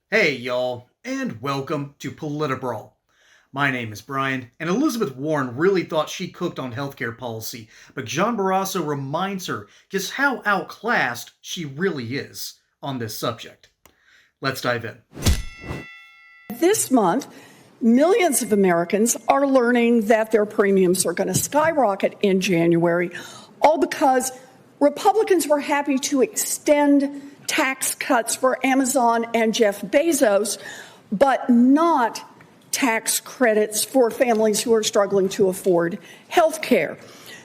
Hey, y'all, and welcome to Politibrawl. My name is Brian, and Elizabeth Warren really thought she cooked on healthcare policy, but John Barrasso reminds her just how outclassed she really is on this subject. Let's dive in. This month, millions of Americans are learning that their premiums are going to skyrocket in January, all because Republicans were happy to extend tax cuts for Amazon and Jeff Bezos, but not tax credits for families who are struggling to afford health care.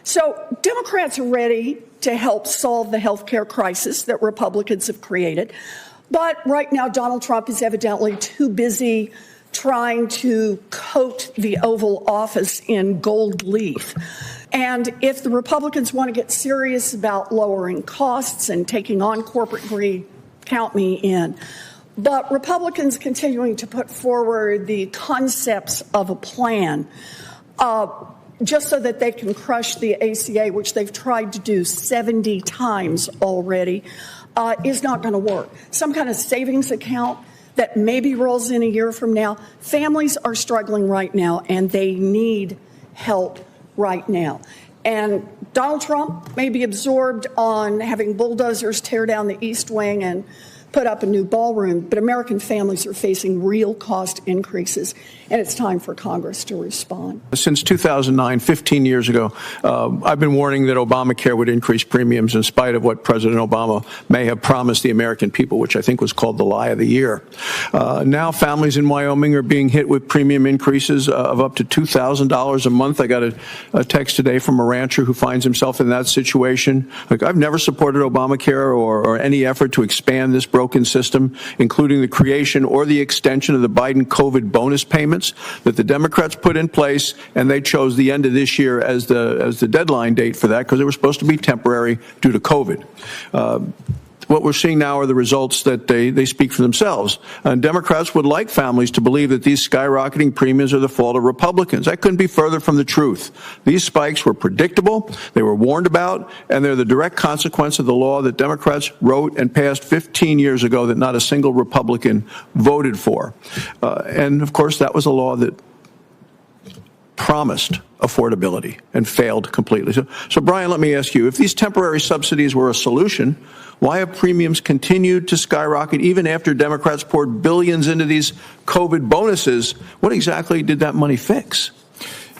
So Democrats are ready to help solve the health care crisis that Republicans have created. But right now, Donald Trump is evidently too busy trying to coat the Oval Office in gold leaf. And if the Republicans want to get serious about lowering costs and taking on corporate greed, count me in. But Republicans continuing to put forward the concepts of a plan just so that they can crush the ACA, which they've tried to do 70 times already, is not going to work. Some kind of savings account that maybe rolls in a year from now. Families are struggling right now, and they need help right now. And Donald Trump may be absorbed on having bulldozers tear down the East Wing and put up a new ballroom, but American families are facing real cost increases, and it's time for Congress to respond. Since 2009, 15 years ago, I've been warning that Obamacare would increase premiums in spite of what President Obama may have promised the American people, which I think was called the lie of the year. Now families in Wyoming are being hit with premium increases of up to $2,000 a month. I got a text today from a rancher who finds himself in that situation. Like, I've never supported Obamacare or any effort to expand this broken system, including the creation or the extension of the Biden COVID bonus payments that the Democrats put in place, and they chose the end of this year as the deadline date for that because they were supposed to be temporary due to COVID. What we're seeing now are the results that they speak for themselves. And Democrats would like families to believe that these skyrocketing premiums are the fault of Republicans. That couldn't be further from the truth. These spikes were predictable, they were warned about, and they're the direct consequence of the law that Democrats wrote and passed 15 years ago that not a single Republican voted for. And, of course, that was a law that promised affordability and failed completely. So, Brian, let me ask you, if these temporary subsidies were a solution, why have premiums continued to skyrocket even after Democrats poured billions into these COVID bonuses? What exactly did that money fix?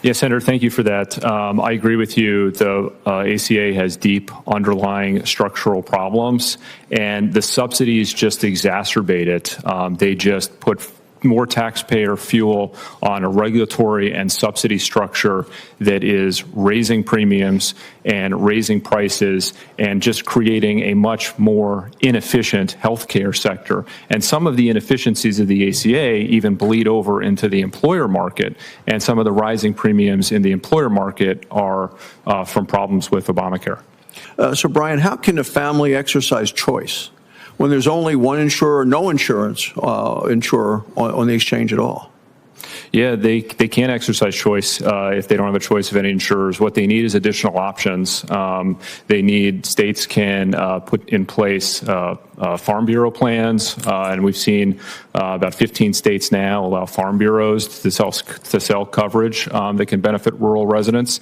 Yeah, Senator, thank you for that. I agree with you. The ACA has deep underlying structural problems, and the subsidies just exacerbate it. They just put more taxpayer fuel on a regulatory and subsidy structure that is raising premiums and raising prices and just creating a much more inefficient healthcare sector. And some of the inefficiencies of the ACA even bleed over into the employer market, and some of the rising premiums in the employer market are from problems with Obamacare. So, Brian, how can a family exercise choice when there's only one insurer or no insurer on the exchange at all? Yeah, they can't exercise choice if they don't have a choice of any insurers. What they need is additional options. States can put in place Farm Bureau plans, and we've seen about 15 states now allow Farm Bureaus to sell coverage that can benefit rural residents.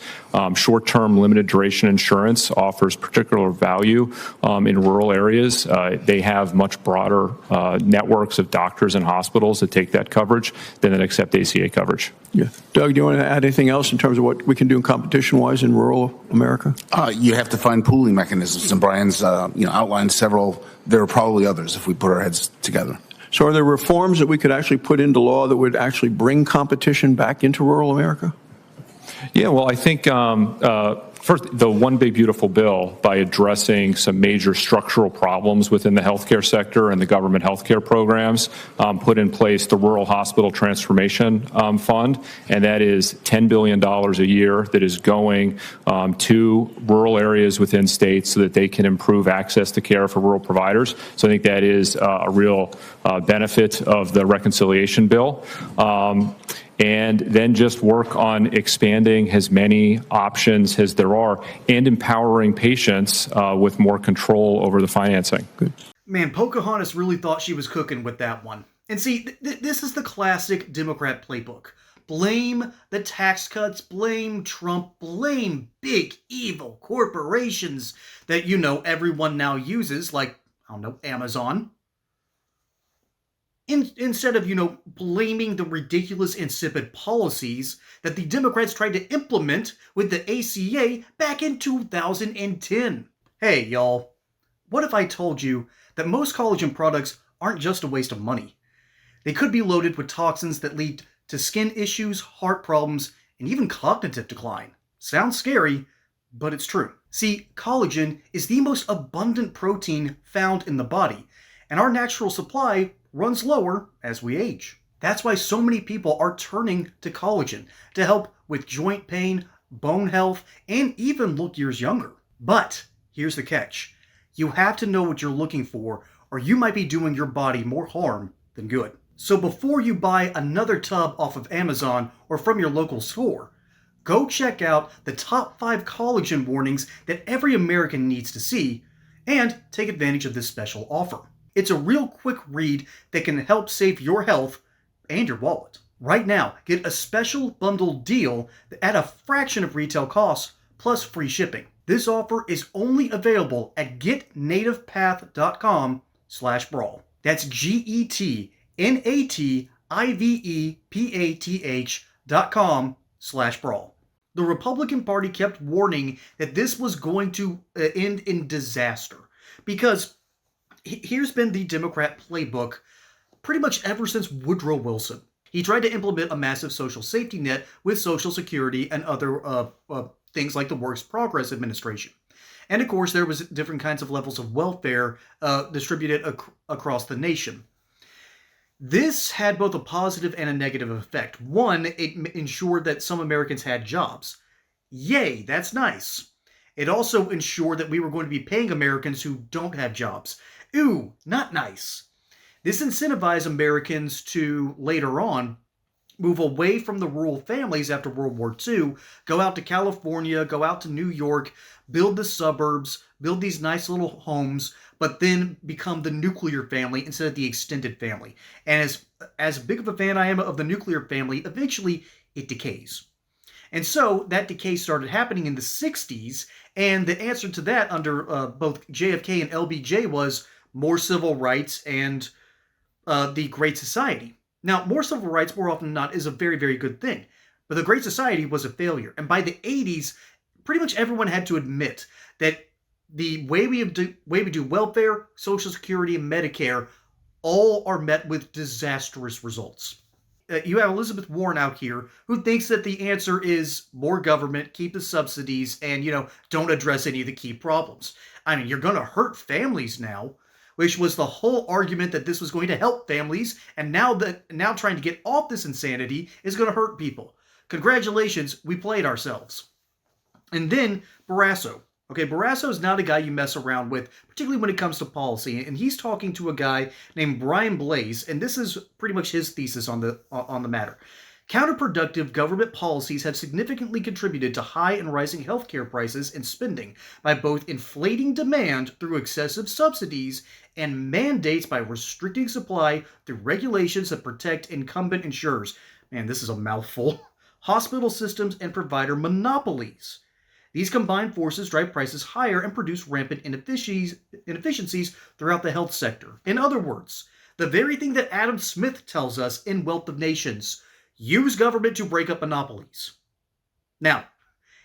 Short-term limited duration insurance offers particular value in rural areas. They have much broader networks of doctors and hospitals that take that coverage than that accept ACA coverage. Yeah. Doug, do you want to add anything else in terms of what we can do competition-wise in rural America? You have to find pooling mechanisms, and Brian's outlined several. There are probably others if we put our heads together. So are there reforms that we could actually put into law that would actually bring competition back into rural America? Yeah, well, I think first, the One Big Beautiful Bill, by addressing some major structural problems within the healthcare sector and the government healthcare programs, put in place the Rural Hospital Transformation Fund, and that is $10 billion a year that is going to rural areas within states so that they can improve access to care for rural providers. So I think that is a real benefit of the reconciliation bill. And then just work on expanding as many options as there are and empowering patients with more control over the financing. Good. Man, Pocahontas really thought she was cooking with that one. And see, this is the classic Democrat playbook. Blame the tax cuts, blame Trump, blame big evil corporations that, everyone now uses, like, I don't know, Amazon. Instead of, blaming the ridiculous, insipid policies that the Democrats tried to implement with the ACA back in 2010. Hey, y'all, what if I told you that most collagen products aren't just a waste of money? They could be loaded with toxins that lead to skin issues, heart problems, and even cognitive decline. Sounds scary, but it's true. See, collagen is the most abundant protein found in the body, and our natural supply runs lower as we age. That's why so many people are turning to collagen to help with joint pain, bone health, and even look years younger. But here's the catch. You have to know what you're looking for, or you might be doing your body more harm than good. So before you buy another tub off of Amazon or from your local store, go check out the top 5 collagen warnings that every American needs to see, and take advantage of this special offer. It's a real quick read that can help save your health and your wallet. Right now, get a special bundled deal at a fraction of retail costs plus free shipping. This offer is only available at getnativepath.com/brawl. That's GETNATIVEPATH.com/brawl. The Republican Party kept warning that this was going to end in disaster because here's been the Democrat playbook pretty much ever since Woodrow Wilson. He tried to implement a massive social safety net with Social Security and other things like the Works Progress Administration. And of course, there was different kinds of levels of welfare distributed across the nation. This had both a positive and a negative effect. One, it ensured that some Americans had jobs. Yay, that's nice. It also ensured that we were going to be paying Americans who don't have jobs. Ooh, not nice. This incentivized Americans to, later on, move away from the rural families after World War II, go out to California, go out to New York, build the suburbs, build these nice little homes, but then become the nuclear family instead of the extended family. And as big of a fan I am of the nuclear family, eventually it decays. And so that decay started happening in the 60s, and the answer to that under both JFK and LBJ was more civil rights and the Great Society. Now, more civil rights, more often than not, is a very, very good thing. But the Great Society was a failure. And by the 80s, pretty much everyone had to admit that the way we do welfare, Social Security, and Medicare all are met with disastrous results. You have Elizabeth Warren out here who thinks that the answer is more government, keep the subsidies, and, don't address any of the key problems. I mean, you're going to hurt families now, which was the whole argument that this was going to help families, and now trying to get off this insanity is going to hurt people. Congratulations, we played ourselves. And then Barrasso. Okay, Barrasso is not a guy you mess around with, particularly when it comes to policy, and he's talking to a guy named Brian Blaze, and this is pretty much his thesis on the matter. Counterproductive government policies have significantly contributed to high and rising healthcare prices and spending by both inflating demand through excessive subsidies and mandates by restricting supply through regulations that protect incumbent insurers. Man, this is a mouthful. Hospital systems and provider monopolies. These combined forces drive prices higher and produce rampant inefficiencies throughout the health sector. In other words, the very thing that Adam Smith tells us in Wealth of Nations: use government to break up monopolies. Now,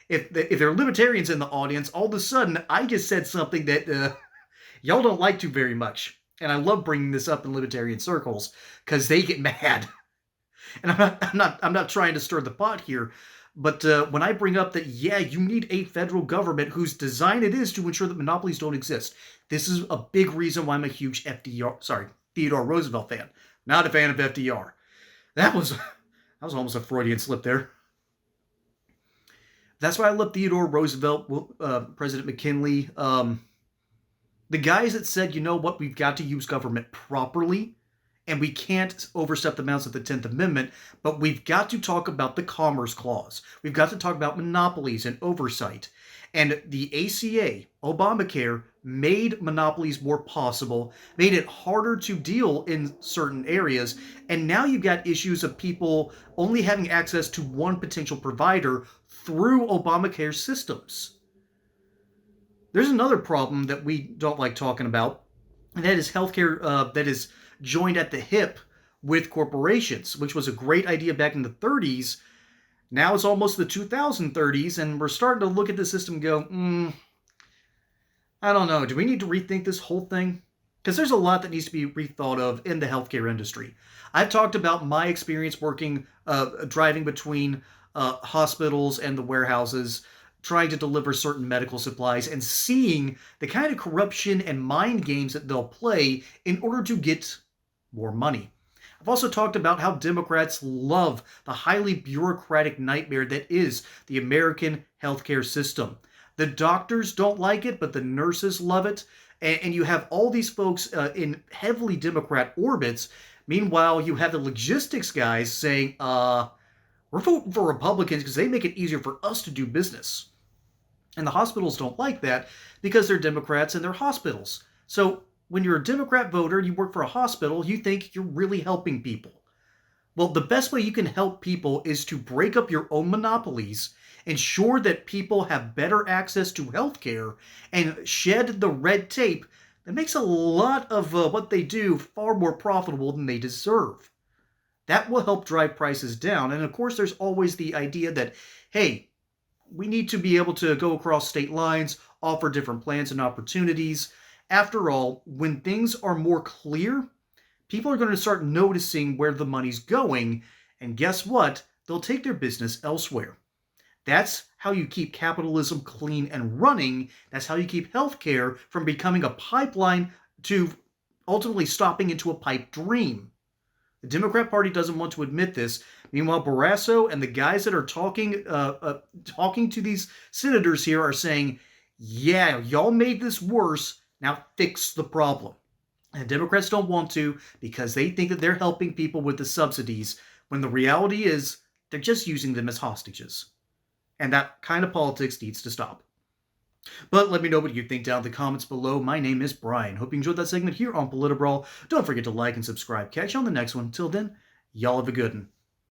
if there are libertarians in the audience, all of a sudden I just said something that y'all don't like to very much. And I love bringing this up in libertarian circles because they get mad. And I'm not trying to stir the pot here, but when I bring up that, yeah, you need a federal government whose design it is to ensure that monopolies don't exist, this is a big reason why I'm a huge Theodore Roosevelt fan. Not a fan of FDR. That was almost a Freudian slip there. That's why I love Theodore Roosevelt, President McKinley. The guys that said, you know what, we've got to use government properly and we can't overstep the bounds of the 10th Amendment, but we've got to talk about the Commerce Clause. We've got to talk about monopolies and oversight. And the ACA, Obamacare, made monopolies more possible, made it harder to deal in certain areas, and now you've got issues of people only having access to one potential provider through Obamacare systems. There's another problem that we don't like talking about, and that is healthcare that is joined at the hip with corporations, which was a great idea back in the 30s. Now it's almost the 2030s, and we're starting to look at the system and go, I don't know, do we need to rethink this whole thing? Because there's a lot that needs to be rethought of in the healthcare industry. I've talked about my experience working, driving between hospitals and the warehouses, trying to deliver certain medical supplies, and seeing the kind of corruption and mind games that they'll play in order to get more money. I've also talked about how Democrats love the highly bureaucratic nightmare that is the American healthcare system. The doctors don't like it, but the nurses love it. And you have all these folks in heavily Democrat orbits. Meanwhile, you have the logistics guys saying, we're voting for Republicans because they make it easier for us to do business. And the hospitals don't like that because they're Democrats and they're hospitals. So when you're a Democrat voter and you work for a hospital, you think you're really helping people. Well, the best way you can help people is to break up your own monopolies, ensure that people have better access to healthcare, and shed the red tape that makes a lot of what they do far more profitable than they deserve. That will help drive prices down. And of course, there's always the idea that, hey, we need to be able to go across state lines, offer different plans and opportunities. After all, when things are more clear, people are going to start noticing where the money's going, and guess what? They'll take their business elsewhere. That's how you keep capitalism clean and running. That's how you keep healthcare from becoming a pipeline to ultimately stopping into a pipe dream. The Democrat Party doesn't want to admit this. Meanwhile, Barrasso and the guys that are talking to these senators here are saying, yeah, y'all made this worse. Now fix the problem. And Democrats don't want to because they think that they're helping people with the subsidies when the reality is they're just using them as hostages. And that kind of politics needs to stop. But let me know what you think down in the comments below. My name is Brian. Hope you enjoyed that segment here on Politibrawl. Don't forget to like and subscribe. Catch you on the next one. Till then, y'all have a good one.